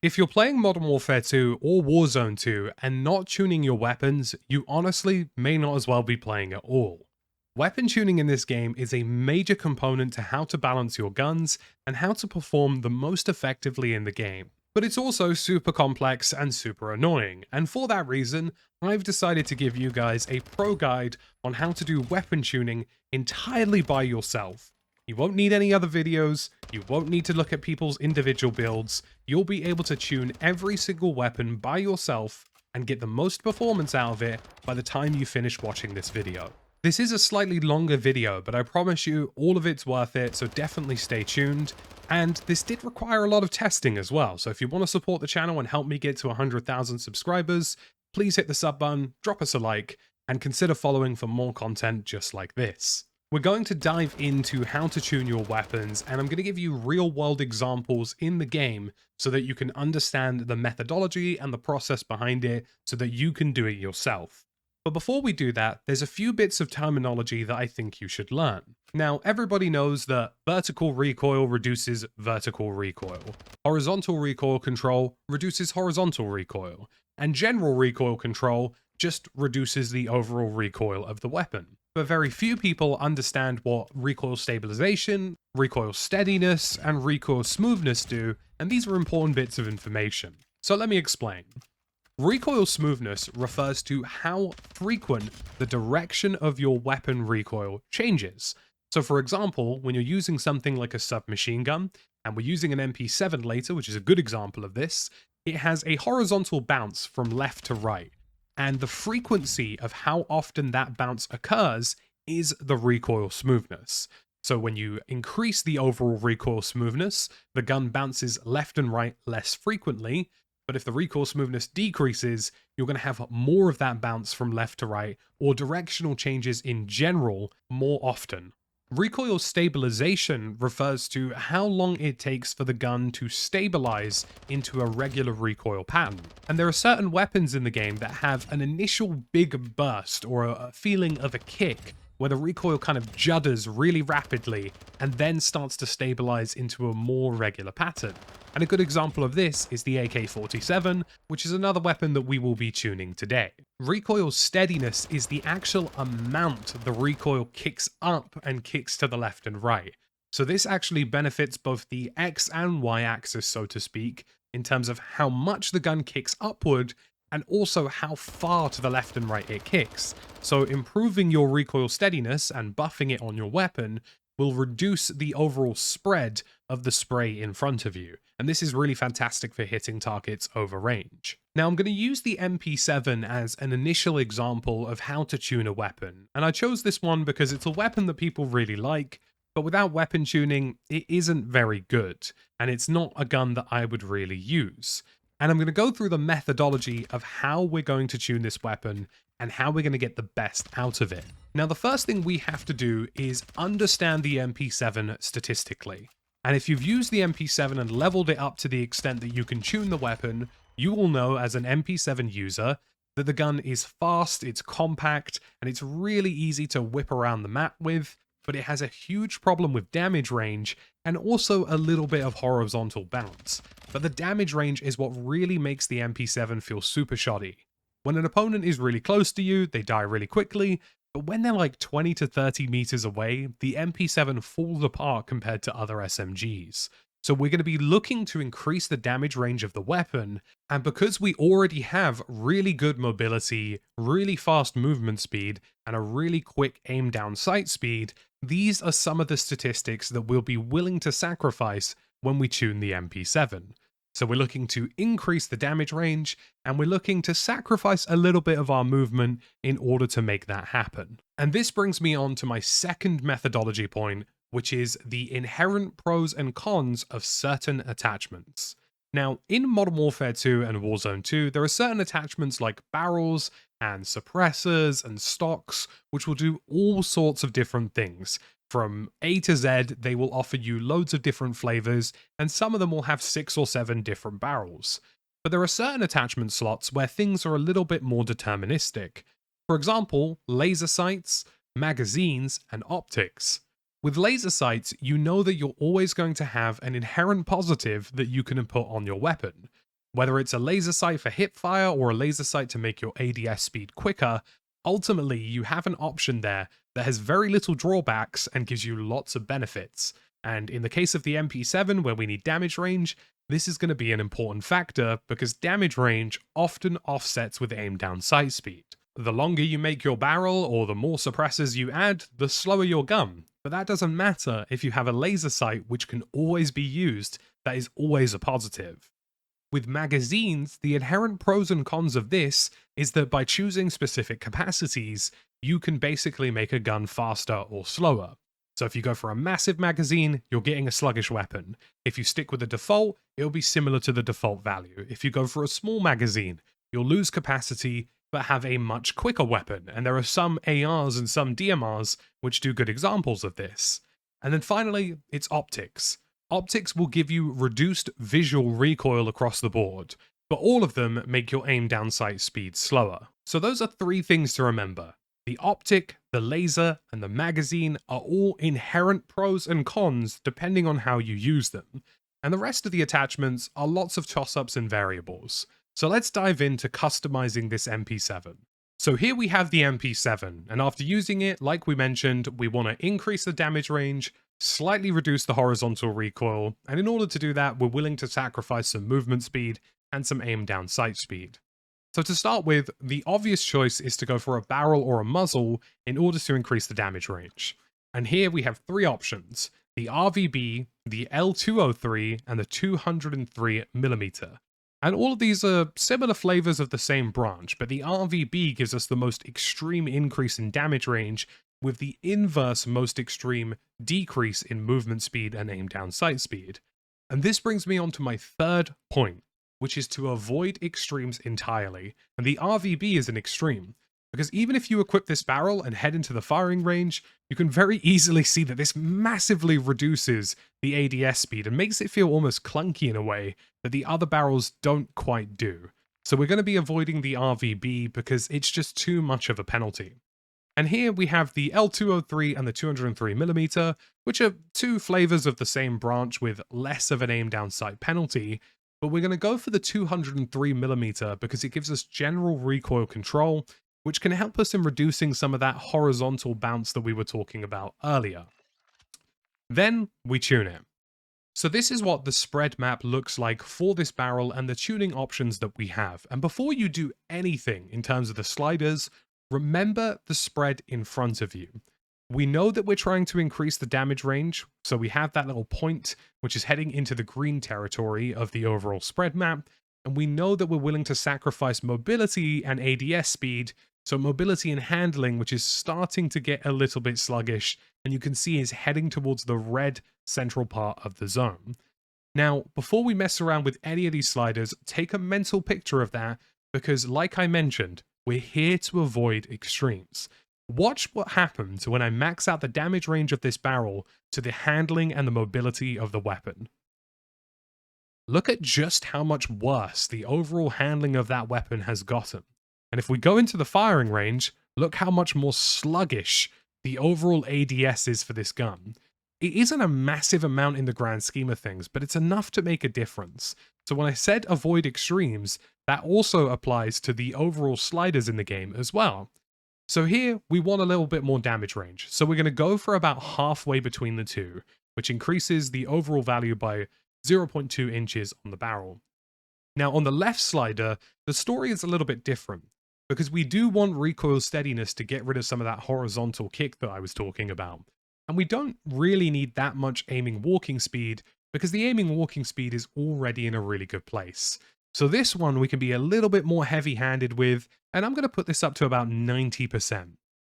If you're playing Modern Warfare 2 or Warzone 2 and not tuning your weapons, you honestly may not as well be playing at all. Weapon tuning in this game is a major component to how to balance your guns and how to perform the most effectively in the game. But it's also super complex and super annoying, and for that reason, I've decided to give you guys a pro guide on how to do weapon tuning entirely by yourself. You won't need any other videos, you won't need to look at people's individual builds, you'll be able to tune every single weapon by yourself and get the most performance out of it by the time you finish watching this video. This is a slightly longer video, but I promise you all of it's worth it, so definitely stay tuned. And this did require a lot of testing as well, so if you want to support the channel and help me get to 100,000 subscribers, please hit the sub button, drop us a like, and consider following for more content just like this. We're going to dive into how to tune your weapons, and I'm going to give you real-world examples in the game so that you can understand the methodology and the process behind it so that you can do it yourself. But before we do that, there's a few bits of terminology that I think you should learn. Now, everybody knows that vertical recoil reduces vertical recoil, horizontal recoil control reduces horizontal recoil, and general recoil control just reduces the overall recoil of the weapon. But very few people understand what Recoil Stabilization, Recoil Steadiness, and Recoil Smoothness do, and these are important bits of information. So let me explain. Recoil Smoothness refers to how frequent the direction of your weapon recoil changes. So for example, when you're using something like a submachine gun, and we're using an MP7 later, which is a good example of this, it has a horizontal bounce from left to right. And the frequency of how often that bounce occurs is the recoil smoothness. So when you increase the overall recoil smoothness, the gun bounces left and right less frequently, but if the recoil smoothness decreases, you're going to have more of that bounce from left to right, or directional changes in general more often. Recoil Stabilization refers to how long it takes for the gun to stabilize into a regular recoil pattern. And there are certain weapons in the game that have an initial big burst or a feeling of a kick where the recoil kind of judders really rapidly and then starts to stabilize into a more regular pattern. And a good example of this is the AK-47, which is another weapon that we will be tuning today. Recoil Steadiness is the actual amount the recoil kicks up and kicks to the left and right. So this actually benefits both the X and Y axis, so to speak, in terms of how much the gun kicks upward and also how far to the left and right it kicks. So improving your recoil steadiness and buffing it on your weapon will reduce the overall spread of the spray in front of you. And this is really fantastic for hitting targets over range. Now I'm going to use the MP7 as an initial example of how to tune a weapon. And I chose this one because it's a weapon that people really like, but without weapon tuning, it isn't very good. And it's not a gun that I would really use. And I'm going to go through the methodology of how we're going to tune this weapon and how we're going to get the best out of it. Now, the first thing we have to do is understand the MP7 statistically. And if you've used the MP7 and leveled it up to the extent that you can tune the weapon, you will know as an MP7 user that the gun is fast, it's compact, and it's really easy to whip around the map with, but it has a huge problem with damage range and also a little bit of horizontal bounce. But the damage range is what really makes the MP7 feel super shoddy. When an opponent is really close to you, they die really quickly, but when they're like 20 to 30 meters away, the MP7 falls apart compared to other SMGs. So we're going to be looking to increase the damage range of the weapon, and because we already have really good mobility, really fast movement speed, and a really quick aim down sight speed, these are some of the statistics that we'll be willing to sacrifice when we tune the MP7. So we're looking to increase the damage range, and we're looking to sacrifice a little bit of our movement in order to make that happen. And this brings me on to my second methodology point, which is the inherent pros and cons of certain attachments. Now, in Modern Warfare 2 and Warzone 2, there are certain attachments like barrels and suppressors and stocks, which will do all sorts of different things. From A to Z, they will offer you loads of different flavors, and some of them will have 6 or 7 different barrels. But there are certain attachment slots where things are a little bit more deterministic. For example, laser sights, magazines, and optics. With laser sights, you know that you're always going to have an inherent positive that you can put on your weapon. Whether it's a laser sight for hip fire or a laser sight to make your ADS speed quicker, ultimately you have an option there that has very little drawbacks and gives you lots of benefits. And in the case of the MP7, where we need damage range, this is going to be an important factor because damage range often offsets with aim down sight speed. The longer you make your barrel or the more suppressors you add, the slower your gun. But that doesn't matter if you have a laser sight which can always be used, that is always a positive. With magazines, the inherent pros and cons of this is that by choosing specific capacities, you can basically make a gun faster or slower. So if you go for a massive magazine, you're getting a sluggish weapon. If you stick with the default, it'll be similar to the default value. If you go for a small magazine, you'll lose capacity, but have a much quicker weapon. And there are some ARs and some DMRs which do good examples of this. And then finally, it's optics. Optics will give you reduced visual recoil across the board, but all of them make your aim down sight speed slower. So those are 3 things to remember. The optic, the laser, and the magazine are all inherent pros and cons depending on how you use them. And the rest of the attachments are lots of toss-ups and variables. So let's dive into customizing this MP7. So here we have the MP7, and after using it, like we mentioned, we want to increase the damage range, slightly reduce the horizontal recoil, and in order to do that, we're willing to sacrifice some movement speed and some aim down sight speed. So to start with, the obvious choice is to go for a barrel or a muzzle in order to increase the damage range. And here we have 3 options: the RVB, the L203, and the 203mm. And all of these are similar flavors of the same branch, but the RVB gives us the most extreme increase in damage range with the inverse most extreme decrease in movement speed and aim down sight speed. And this brings me on to my 3rd point, which is to avoid extremes entirely. And the RVB is an extreme, because even if you equip this barrel and head into the firing range, you can very easily see that this massively reduces the ADS speed and makes it feel almost clunky in a way that the other barrels don't quite do. So we're going to be avoiding the RVB because it's just too much of a penalty. And here we have the L203 and the 203mm, which are 2 flavors of the same branch with less of an aim down sight penalty, but we're going to go for the 203mm because it gives us general recoil control, which can help us in reducing some of that horizontal bounce that we were talking about earlier. Then we tune it. So this is what the spread map looks like for this barrel and the tuning options that we have. And before you do anything in terms of the sliders, remember the spread in front of you. We know that we're trying to increase the damage range, so we have that little point which is heading into the green territory of the overall spread map, and we know that we're willing to sacrifice mobility and ADS speed, so mobility and handling, which is starting to get a little bit sluggish, and you can see is heading towards the red central part of the zone. Now, before we mess around with any of these sliders, take a mental picture of that, because like I mentioned, we're here to avoid extremes. Watch what happens when I max out the damage range of this barrel to the handling and the mobility of the weapon. Look at just how much worse the overall handling of that weapon has gotten. And if we go into the firing range, look how much more sluggish the overall ADS is for this gun. It isn't a massive amount in the grand scheme of things, but it's enough to make a difference. So when I said avoid extremes, that also applies to the overall sliders in the game as well. So here, we want a little bit more damage range, so we're going to go for about halfway between the two, which increases the overall value by 0.2 inches on the barrel. Now on the left slider, the story is a little bit different, because we do want Recoil Steadiness to get rid of some of that horizontal kick that I was talking about. And we don't really need that much aiming walking speed, because the aiming walking speed is already in a really good place. So this one we can be a little bit more heavy-handed with, and I'm going to put this up to about 90%.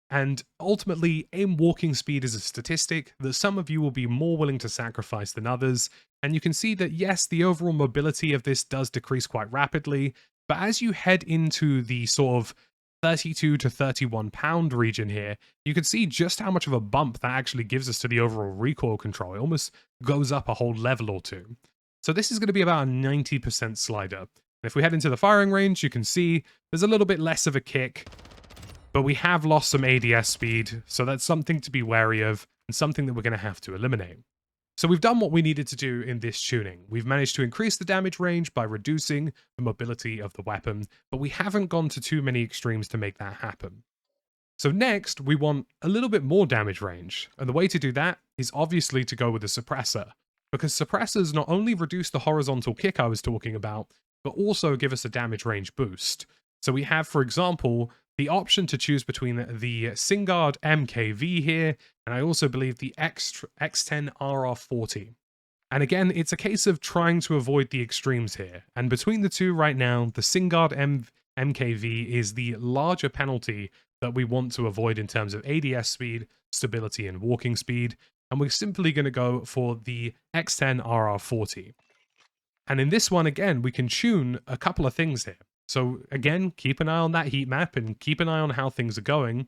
And ultimately, aim walking speed is a statistic that some of you will be more willing to sacrifice than others, and you can see that yes, the overall mobility of this does decrease quite rapidly, but as you head into the sort of 32 to 31 pound region here, you can see just how much of a bump that actually gives us to the overall recoil control. It almost goes up a whole level or two. So this is going to be about a 90% slider. And if we head into the firing range, you can see there's a little bit less of a kick, but we have lost some ADS speed, so that's something to be wary of and something that we're going to have to eliminate. So we've done what we needed to do in this tuning. We've managed to increase the damage range by reducing the mobility of the weapon, but we haven't gone to too many extremes to make that happen. So next, we want a little bit more damage range, and the way to do that is obviously to go with a suppressor, because suppressors not only reduce the horizontal kick I was talking about, but also give us a damage range boost. So we have, for example, the option to choose between the Singard MKV here, and I also believe the X10 RR40. And again, it's a case of trying to avoid the extremes here. And between the two right now, the Singard MKV is the larger penalty that we want to avoid in terms of ADS speed, stability, and walking speed. And we're simply going to go for the X10 RR40. And in this one, again, we can tune a couple of things here. So again, keep an eye on that heat map and keep an eye on how things are going.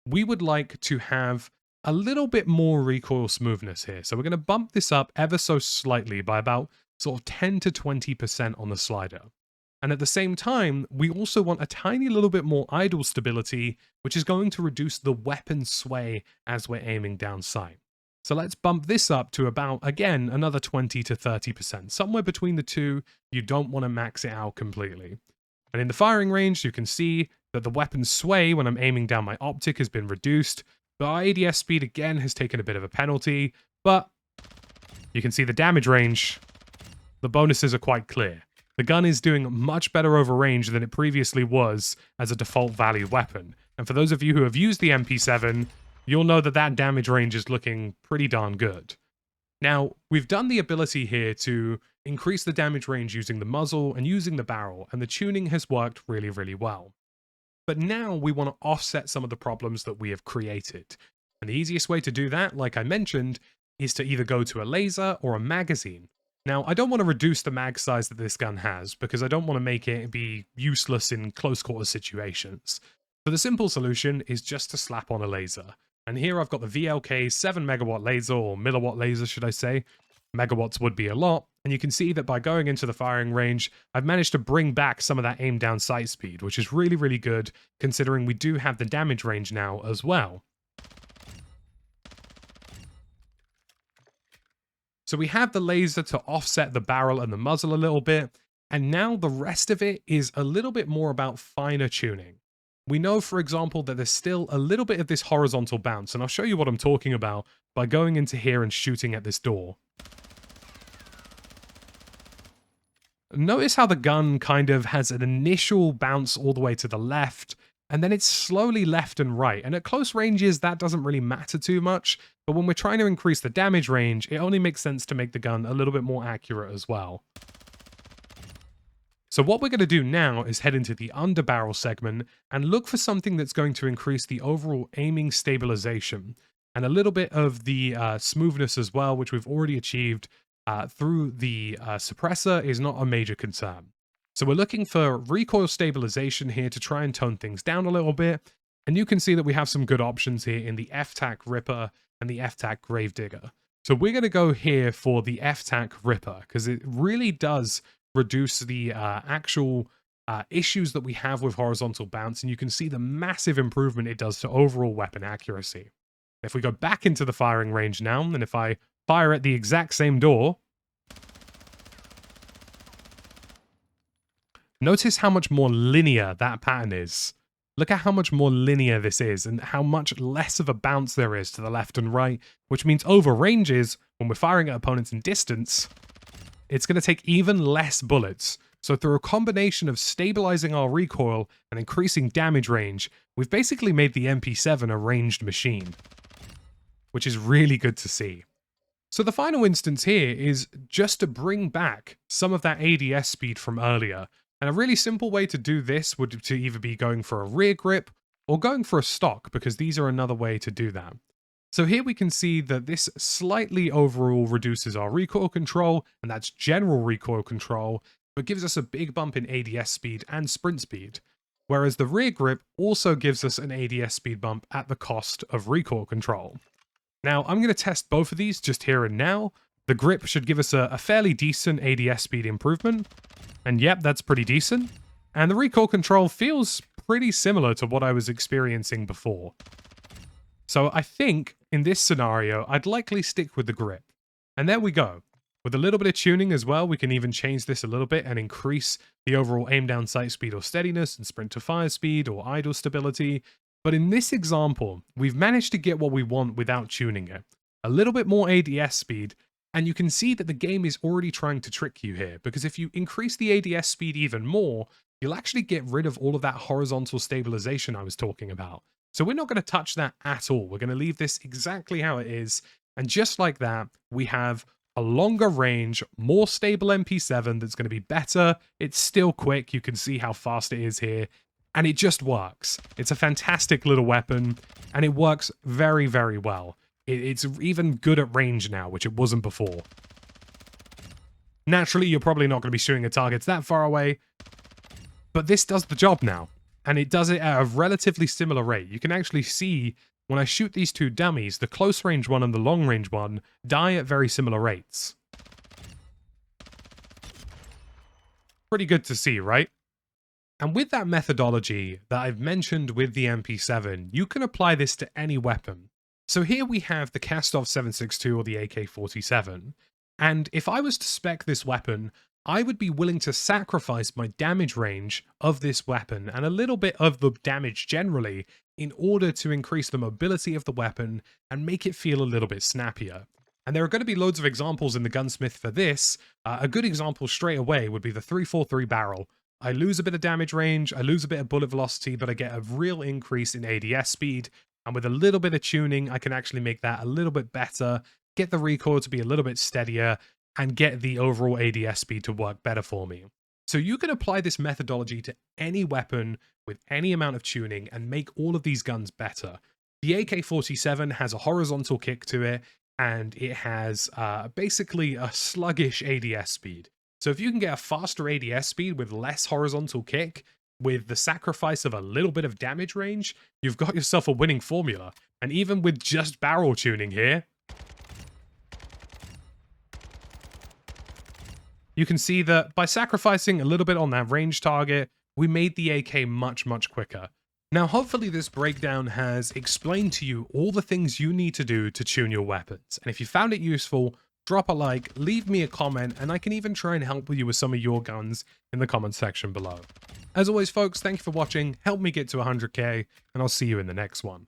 We would like to have a little bit more recoil smoothness here. So we're going to bump this up ever so slightly by about sort of 10 to 20% on the slider. And at the same time, we also want a tiny little bit more idle stability, which is going to reduce the weapon sway as we're aiming down sight. So let's bump this up to about, again, another 20 to 30%. Somewhere between the two, you don't want to max it out completely. And in the firing range, you can see that the weapon sway when I'm aiming down my optic has been reduced, but our ADS speed again has taken a bit of a penalty, but you can see the damage range. The bonuses are quite clear. The gun is doing much better over range than it previously was as a default value weapon. And for those of you who have used the MP7, you'll know that that damage range is looking pretty darn good. Now, we've done the ability here to increase the damage range using the muzzle and using the barrel, and the tuning has worked really, really well. But now we want to offset some of the problems that we have created. And the easiest way to do that, like I mentioned, is to either go to a laser or a magazine. Now, I don't want to reduce the mag size that this gun has, because I don't want to make it be useless in close quarters situations. So the simple solution is just to slap on a laser. And here I've got the VLK 7 megawatt laser, or milliwatt laser should I say. Megawatts would be a lot, and you can see that by going into the firing range, I've managed to bring back some of that aim down sight speed, which is really, really good, considering we do have the damage range now as well. So we have the laser to offset the barrel and the muzzle a little bit, and now the rest of it is a little bit more about finer tuning. We know, for example, that there's still a little bit of this horizontal bounce, and I'll show you what I'm talking about by going into here and shooting at this door. Notice how the gun kind of has an initial bounce all the way to the left, and then it's slowly left and right. And at close ranges, that doesn't really matter too much, but when we're trying to increase the damage range, it only makes sense to make the gun a little bit more accurate as well. So what we're going to do now is head into the underbarrel segment and look for something that's going to increase the overall aiming stabilization and a little bit of the smoothness as well, which we've already achieved through the suppressor is not a major concern. So we're looking for recoil stabilization here to try and tone things down a little bit. And you can see that we have some good options here in the F-Tac Ripper and the F-Tac Gravedigger. So we're going to go here for the F-Tac Ripper because it really does reduce the actual issues that we have with horizontal bounce. And you can see the massive improvement it does to overall weapon accuracy. If we go back into the firing range now, and if I fire at the exact same door, notice how much more linear that pattern is. Look at how much more linear this is and how much less of a bounce there is to the left and right, which means over ranges, when we're firing at opponents in distance, it's going to take even less bullets. So through a combination of stabilizing our recoil and increasing damage range, we've basically made the MP7 a ranged machine, which is really good to see. So the final instance here is just to bring back some of that ADS speed from earlier. And a really simple way to do this would to either be going for a rear grip or going for a stock, because these are another way to do that. So here we can see that this slightly overall reduces our recoil control, and that's general recoil control, but gives us a big bump in ADS speed and sprint speed. Whereas the rear grip also gives us an ADS speed bump at the cost of recoil control. Now, I'm going to test both of these just here and now. The grip should give us a fairly decent ADS speed improvement. And yep, that's pretty decent. And the recoil control feels pretty similar to what I was experiencing before. So I think, in this scenario, I'd likely stick with the grip. And there we go. With a little bit of tuning as well, we can even change this a little bit and increase the overall aim down sight speed or steadiness and sprint to fire speed or idle stability. But in this example, we've managed to get what we want without tuning it. A little bit more ADS speed, and you can see that the game is already trying to trick you here, because if you increase the ADS speed even more, you'll actually get rid of all of that horizontal stabilization I was talking about. So we're not going to touch that at all. We're going to leave this exactly how it is. And just like that, we have a longer range, more stable MP7 that's going to be better. It's still quick. You can see how fast it is here. And it just works. It's a fantastic little weapon, and it works very, very well. It's even good at range now, which it wasn't before. Naturally, you're probably not going to be shooting at targets that far away, but this does the job now, and it does it at a relatively similar rate. You can actually see when I shoot these two dummies, the close range one and the long range one die at very similar rates. Pretty good to see, right? And with that methodology that I've mentioned with the MP7, you can apply this to any weapon. So here we have the Kastov 7.62 or the AK-47, and if I was to spec this weapon, I would be willing to sacrifice my damage range of this weapon and a little bit of the damage generally in order to increase the mobility of the weapon and make it feel a little bit snappier. And there are going to be loads of examples in the gunsmith for this. A good example straight away would be the 343 barrel. I lose a bit of damage range, I lose a bit of bullet velocity, but I get a real increase in ADS speed. And with a little bit of tuning, I can actually make that a little bit better, get the recoil to be a little bit steadier, and get the overall ADS speed to work better for me. So you can apply this methodology to any weapon with any amount of tuning and make all of these guns better. The AK-47 has a horizontal kick to it, and it has basically a sluggish ADS speed. So if you can get a faster ADS speed with less horizontal kick, with the sacrifice of a little bit of damage range, you've got yourself a winning formula. And even with just barrel tuning here, you can see that by sacrificing a little bit on that range target, we made the AK much, much quicker. Now, hopefully this breakdown has explained to you all the things you need to do to tune your weapons. And if you found it useful, drop a like, leave me a comment, and I can even try and help you with some of your guns in the comment section below. As always, folks, thank you for watching, help me get to 100k, and I'll see you in the next one.